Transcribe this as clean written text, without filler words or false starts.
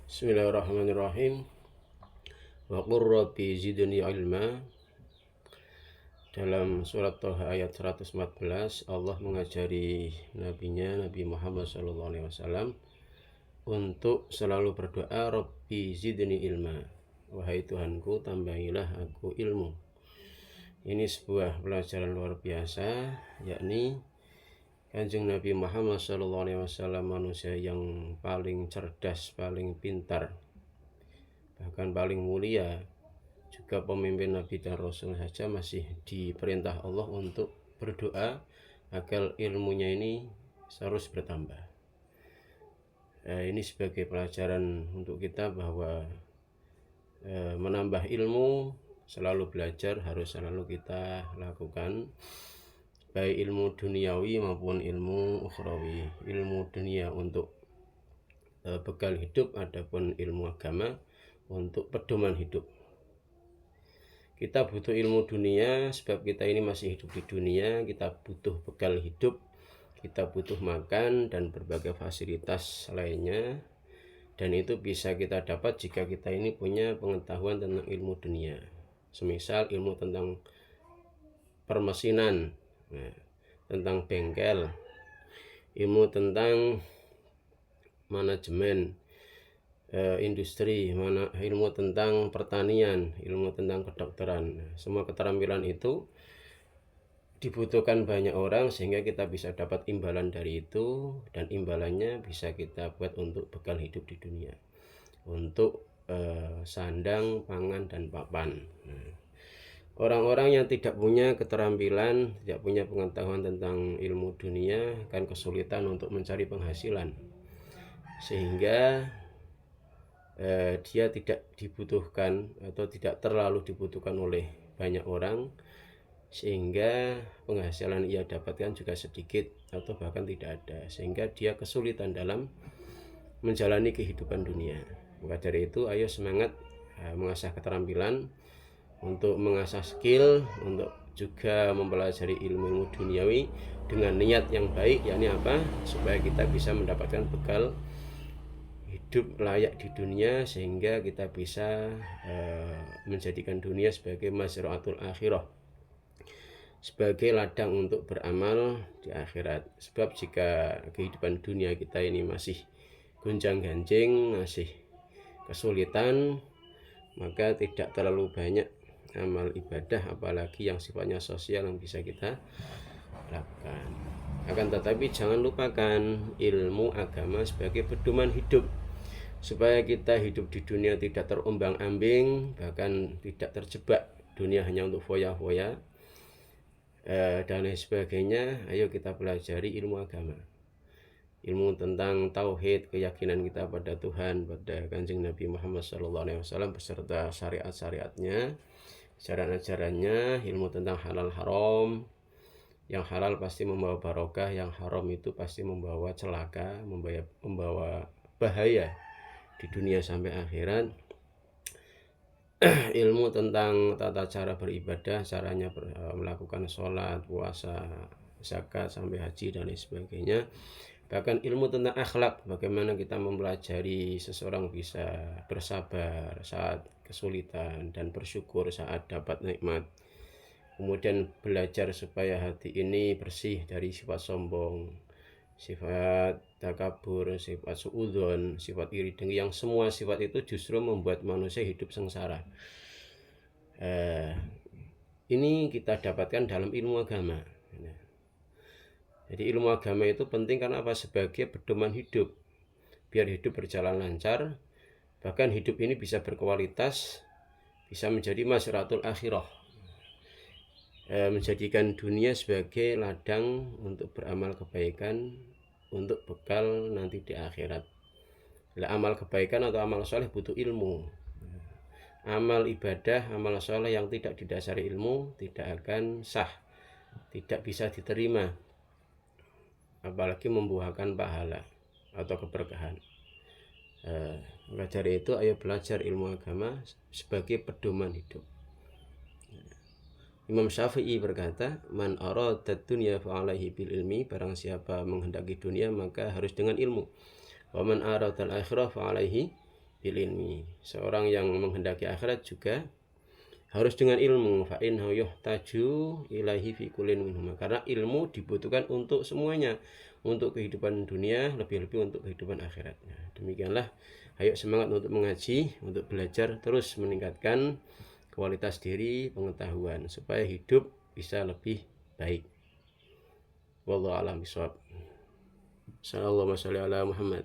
Bismillahirrahmanirrahim. Wa qur rabbi zidni ilma. Dalam surat Thaha ayat 114, Allah mengajari nabinya Nabi Muhammad SAW untuk selalu berdoa, Rabbi zidni ilma, wahai Tuhanku tambahilah aku ilmu. Ini sebuah pelajaran luar biasa, yakni Kanjeng Nabi Muhammad SAW manusia yang paling cerdas, paling pintar, bahkan paling mulia, juga pemimpin Nabi dan Rasul saja masih diperintah Allah untuk berdoa agar ilmunya ini terus bertambah. Ini sebagai pelajaran untuk kita bahwa menambah ilmu, selalu belajar harus selalu kita lakukan, baik ilmu duniawi maupun ilmu ukhrawi. Ilmu dunia untuk bekal hidup, adapun ilmu agama untuk pedoman hidup. Kita butuh ilmu dunia sebab kita ini masih hidup di dunia, kita butuh bekal hidup, kita butuh makan dan berbagai fasilitas lainnya, dan itu bisa kita dapat jika kita ini punya pengetahuan tentang ilmu dunia. Semisal ilmu tentang permesinan, tentang bengkel, ilmu tentang manajemen industri, ilmu tentang pertanian, ilmu tentang kedokteran. Semua keterampilan itu dibutuhkan banyak orang sehingga kita bisa dapat imbalan dari itu, dan imbalannya bisa kita buat untuk bekal hidup di dunia, untuk sandang, pangan, dan papan. Orang-orang yang tidak punya keterampilan, tidak punya pengetahuan tentang ilmu dunia akan kesulitan untuk mencari penghasilan, sehingga dia tidak dibutuhkan atau tidak terlalu dibutuhkan oleh banyak orang, sehingga penghasilan ia dapatkan juga sedikit atau bahkan tidak ada, sehingga dia kesulitan dalam menjalani kehidupan dunia. Maka dari itu ayo semangat mengasah keterampilan, untuk mengasah skill, untuk juga mempelajari ilmu duniawi dengan niat yang baik, yakni apa? Supaya kita bisa mendapatkan bekal hidup layak di dunia, sehingga kita bisa menjadikan dunia sebagai mazra'atul akhirah, sebagai ladang untuk beramal di akhirat. Sebab jika kehidupan dunia kita ini masih gonjang-ganjing, masih kesulitan, maka tidak terlalu banyak amal ibadah apalagi yang sifatnya sosial yang bisa kita lakukan. Akan tetapi jangan lupakan ilmu agama sebagai pedoman hidup, supaya kita hidup di dunia tidak terombang-ambing, bahkan tidak terjebak dunia hanya untuk foya-foya dan lain sebagainya. Ayo kita pelajari ilmu agama, ilmu tentang tauhid, keyakinan kita pada Tuhan, pada Kanjeng Nabi Muhammad SAW beserta syariat-syariatnya, ajaran-ajarannya, ilmu tentang halal haram. Yang halal pasti membawa barokah, yang haram itu pasti membawa celaka, membawa bahaya di dunia sampai akhirat. Ilmu tentang tata cara beribadah, caranya melakukan sholat, puasa, zakat, sampai haji dan lain sebagainya. Bahkan ilmu tentang akhlak, bagaimana kita mempelajari seseorang bisa bersabar saat kesulitan dan bersyukur saat dapat nikmat. Kemudian belajar supaya hati ini bersih dari sifat sombong, sifat takabur, sifat suudzon, sifat iri dengki, yang semua sifat itu justru membuat manusia hidup sengsara. Ini kita dapatkan dalam ilmu agama. Jadi ilmu agama itu penting karena apa? Sebagai pedoman hidup, biar hidup berjalan lancar, bahkan hidup ini bisa berkualitas, bisa menjadi mazra'atul akhirah, menjadikan dunia sebagai ladang untuk beramal kebaikan, untuk bekal nanti di akhirat. Amal kebaikan atau amal soleh butuh ilmu. Amal ibadah, amal soleh yang tidak didasari ilmu tidak akan sah, tidak bisa diterima, apalagi membuahkan pahala atau keberkahan. Maka dari itu ayo belajar ilmu agama sebagai pedoman hidup. Imam Syafi'i berkata, man aradad dunya fa alaihi bil ilmi, barang siapa menghendaki dunia maka harus dengan ilmu. Wa man aradal akhirah fa alaihi bil ilmi. Seorang yang menghendaki akhirat juga harus dengan ilmu. Fa in yuhtaju ilaihi fi kullin minhum. Karena ilmu dibutuhkan untuk semuanya, untuk kehidupan dunia, lebih-lebih untuk kehidupan akhirat. Nah, demikianlah, ayo semangat untuk mengaji, untuk belajar, terus meningkatkan kualitas diri, pengetahuan, supaya hidup bisa lebih baik. Wallahu a'lam bishawab. Sallallahu alaihi wa sallam Muhammad.